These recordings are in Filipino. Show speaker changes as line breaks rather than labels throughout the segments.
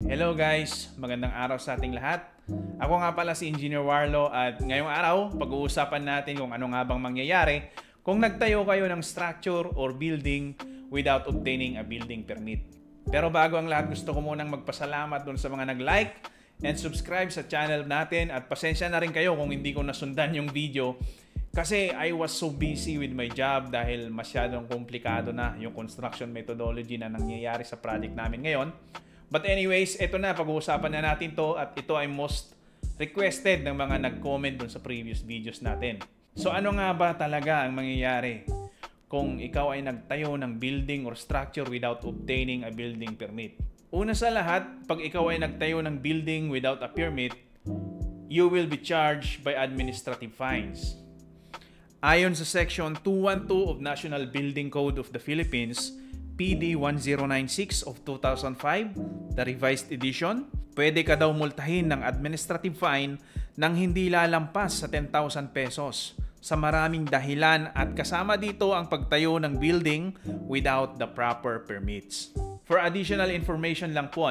Hello guys, magandang araw sa ating lahat. Ako nga pala si Engineer Warlo at ngayong araw pag-uusapan natin kung ano nga bang mangyayari kung nagtayo kayo ng structure or building without obtaining a building permit. Pero bago ang lahat, gusto ko munang magpasalamat dun sa mga nag-like and subscribe sa channel natin at pasensya na rin kayo kung hindi ko nasundan yung video kasi I was so busy with my job dahil masyadong komplikado na yung construction methodology na nangyayari sa project namin ngayon. But anyways, ito na, pag-uusapan na natin to at ito ay most requested ng mga nag-comment dun sa previous videos natin. So ano nga ba talaga ang mangyayari kung ikaw ay nagtayo ng building or structure without obtaining a building permit? Una sa lahat, pag ikaw ay nagtayo ng building without a permit, you will be charged by administrative fines. Ayon sa Section 212 of National Building Code of the Philippines, PD 1096 of 2005, the revised edition, pwede ka daw multahin ng administrative fine nang hindi lalampas sa 10,000 pesos sa maraming dahilan at kasama dito ang pagtayo ng building without the proper permits. For additional information lang po,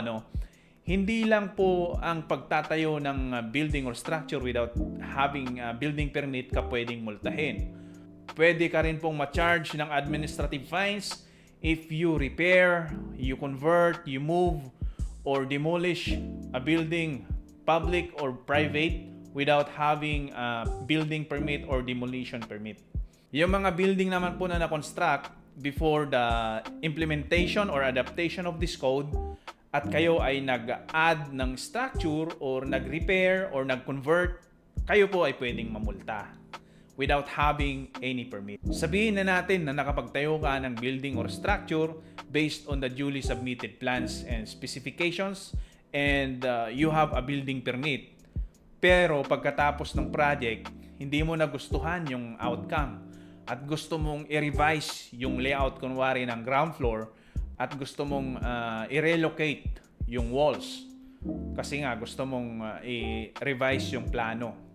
hindi lang po ang pagtatayo ng building or structure without having a building permit ka pwedeng multahin. Pwede ka rin pong ma-charge ng administrative fines if you repair, you convert, you move, or demolish a building, public or private, without having a building permit or demolition permit. Yung mga building naman po na na-construct before the implementation or adaptation of this code at kayo ay nag-add ng structure or nag-repair or nag-convert, kayo po ay pwedeng mamulta without having any permit. Sabihin na natin na nakapagtayo ka ng building or structure based on the duly submitted plans and specifications and you have a building permit. Pero pagkatapos ng project, hindi mo nagustuhan yung outcome at gusto mong i-revise yung layout kunwari ng ground floor at gusto mong i-relocate yung walls kasi nga gusto mong i-revise yung plano.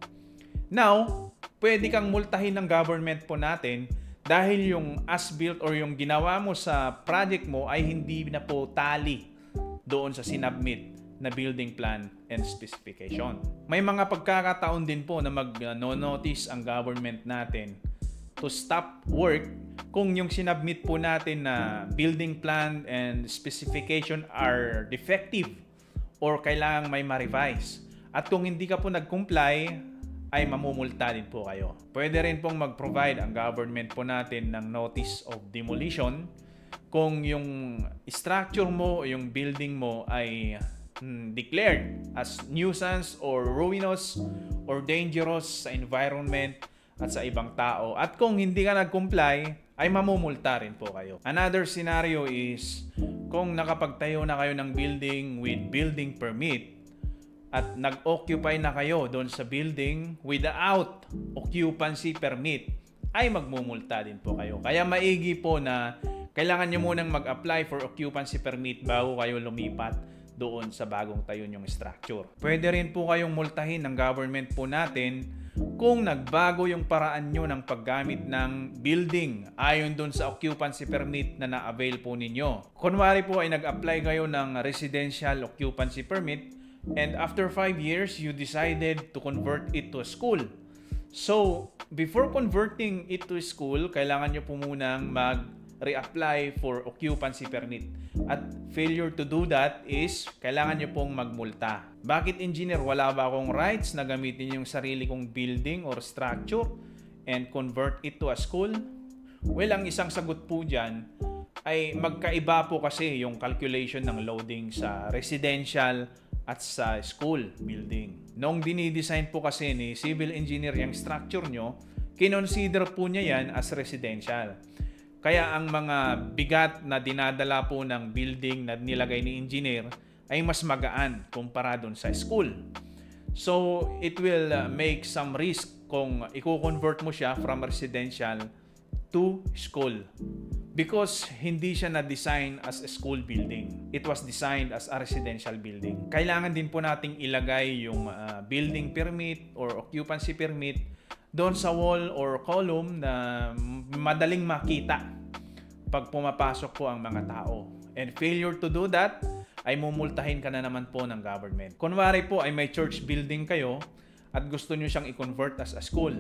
Now, pwede kang multahin ng government po natin dahil yung as-built or yung ginawa mo sa project mo ay hindi na po tali doon sa sinubmit na building plan and specification. May mga pagkakataon din po na mag-notice ang government natin to stop work kung yung sinubmit po natin na building plan and specification are defective or kailangang may ma-revise. At kung hindi ka po nag-comply, ay mamumulta din po kayo. Pwede rin pong mag-provide ang government po natin ng notice of demolition kung yung structure mo o yung building mo ay declared as nuisance or ruinous or dangerous sa environment at sa ibang tao. At kung hindi ka nag-comply, ay mamumulta rin po kayo. Another scenario is kung nakapagtayo na kayo ng building with building permit at nag-occupy na kayo doon sa building without occupancy permit, ay magmumulta din po kayo. Kaya maigi po na kailangan nyo munang mag-apply for occupancy permit bago kayo lumipat doon sa bagong tayo nyong structure. Pwede rin po kayong multahin ng government po natin kung nagbago yung paraan nyo ng paggamit ng building ayon doon sa occupancy permit na na-avail po ninyo. Kunwari po ay nag-apply kayo ng residential occupancy permit and after 5 years, you decided to convert it to a school. So, before converting it to a school, kailangan nyo po munang mag-reapply for occupancy permit. At failure to do that is, kailangan nyo pong magmulta. Bakit, engineer? Wala ba akong rights na gamitin yung sarili kong building or structure and convert it to a school? Well, ang isang sagot po dyan ay magkaiba po kasi yung calculation ng loading sa residential at sa school building. Noong dinidesign po kasi ni civil engineer yung structure nyo, kinonsider po niya yan as residential. Kaya ang mga bigat na dinadala po ng building na nilagay ni engineer ay mas magaan kumpara dun sa school. So, it will make some risk kung i-convert mo siya from residential to school. Because hindi siya na-design as a school building. It was designed as a residential building. Kailangan din po nating ilagay yung building permit or occupancy permit doon sa wall or column na madaling makita pag pumapasok po ang mga tao. And failure to do that ay mumultahin ka na naman po ng government. Kunwari po ay may church building kayo at gusto nyo siyang i-convert as a school.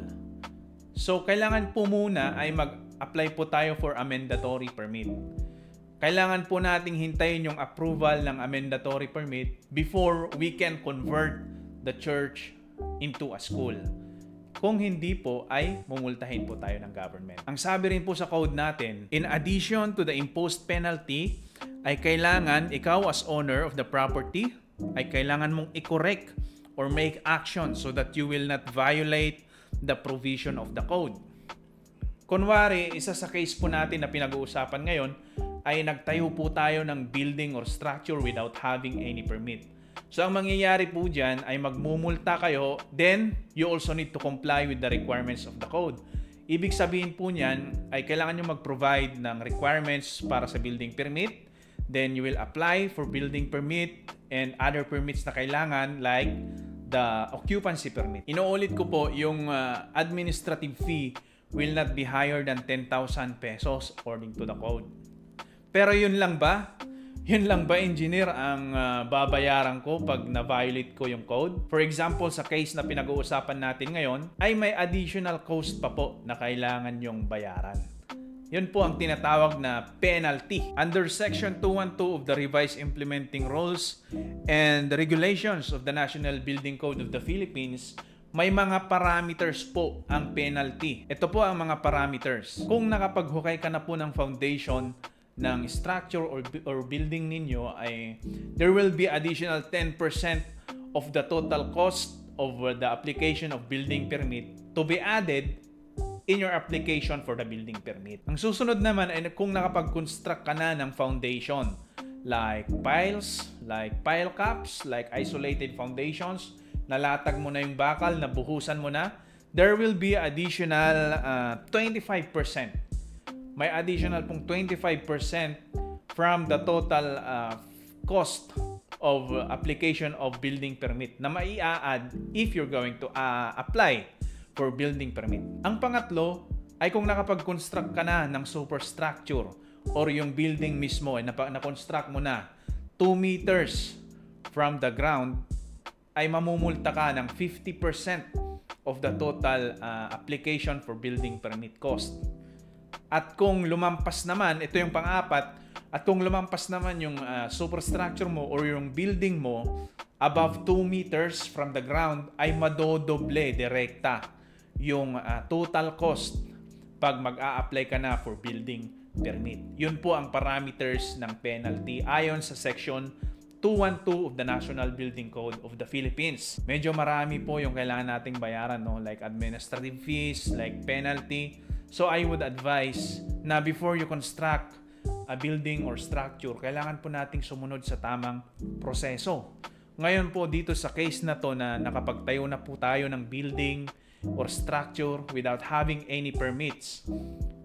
So, kailangan po muna ay mag-apply po tayo for a mandatory permit. Kailangan po nating hintayin yung approval ng mandatory permit before we can convert the church into a school. Kung hindi po, ay mumultahin po tayo ng government. Ang sabi rin po sa code natin, in addition to the imposed penalty, ay kailangan ikaw as owner of the property, ay kailangan mong i-correct or make action so that you will not violate the provision of the code. Kunwari, isa sa case po natin na pinag-uusapan ngayon, ay nagtayo po tayo ng building or structure without having any permit. So, ang mangyayari po dyan ay magmumulta kayo, then you also need to comply with the requirements of the code. Ibig sabihin po niyan ay kailangan nyo mag-provide ng requirements para sa building permit, then you will apply for building permit and other permits na kailangan like the occupancy permit. Inuulit ko po, yung administrative fee will not be higher than 10,000 pesos according to the code. Pero yun lang ba? Yun lang ba, engineer, ang babayaran ko pag na-violate ko yung code? For example, sa case na pinag-uusapan natin ngayon, ay may additional cost pa po na kailangan yung bayaran. Yun po ang tinatawag na penalty. Under Section 212 of the Revised Implementing Rules and the Regulations of the National Building Code of the Philippines, may mga parameters po ang penalty. Ito po ang mga parameters. Kung nakapaghukay ka na po ng foundation ng structure or building ninyo, ay there will be additional 10% of the total cost of the application of building permit to be added in your application for the building permit. Ang susunod naman ay kung nakapag-construct ka na ng foundation like piles, like pile caps, like isolated foundations, nalatag mo na yung bakal, nabuhusan mo na, there will be additional 25%. May additional pong 25% from the total cost of application of building permit na mai-add if you're going to apply for building permit. Ang pangatlo ay kung nakapag-construct ka na ng superstructure or yung building mismo ay na-construct mo na 2 meters from the ground, ay mamumulta ka ng 50% of the total application for building permit cost. At kung lumampas naman, ito yung pang-apat, at kung lumampas naman yung superstructure mo or yung building mo above 2 meters from the ground, ay madodoble direkta yung total cost pag mag-a-apply ka na for building permit. Yun po ang parameters ng penalty ayon sa Section 212 of the National Building Code of the Philippines. Medyo marami po yung kailangan nating bayaran, no? Like administrative fees, like penalty. So I would advise na before you construct a building or structure, kailangan po nating sumunod sa tamang proseso. Ngayon po dito sa case na to na nakapagtayo na po tayo ng building or structure without having any permits,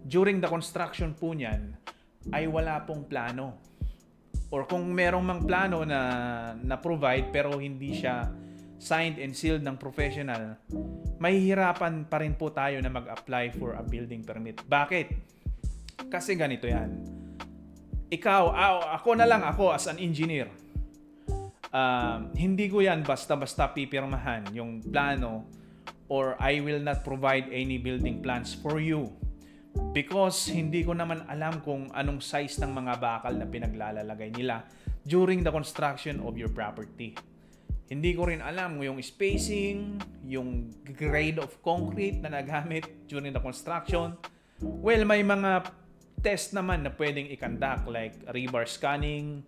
during the construction po niyan ay wala pong plano. Or kung merong mang plano na provide pero hindi siya signed and sealed ng professional, mahihirapan pa rin po tayo na mag-apply for a building permit. Bakit? Kasi ganito yan. Ako as an engineer, hindi ko yan basta-basta pipirmahan yung plano or I will not provide any building plans for you because hindi ko naman alam kung anong size ng mga bakal na pinaglalagay nila during the construction of your property. Hindi ko rin alam yung spacing, yung grade of concrete na nagamit during the construction. Well, may mga test naman na pwedeng i-conduct like rebar scanning,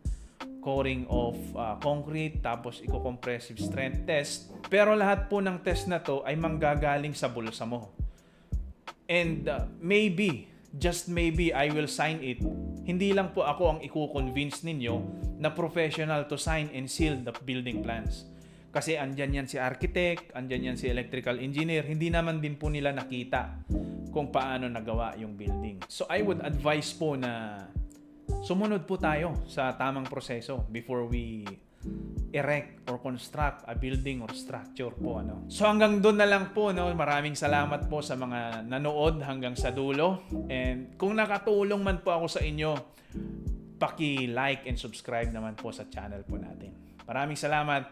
coring of concrete, tapos eco-compressive strength test. Pero lahat po ng test na to ay manggagaling sa bulsa mo. And maybe, just maybe, I will sign it. Hindi lang po ako ang i-convince ninyo na professional to sign and seal the building plans. Kasi andyan yan si architect, andyan yan si electrical engineer, hindi naman din po nila nakita kung paano nagawa yung building. So I would advise po na sumunod po tayo sa tamang proseso before we erect or construct a building or structure po. So hanggang doon na lang po. Maraming salamat po sa mga nanood hanggang sa dulo. And kung nakatulong man po ako sa inyo, paki-like and subscribe naman po sa channel po natin. Maraming salamat.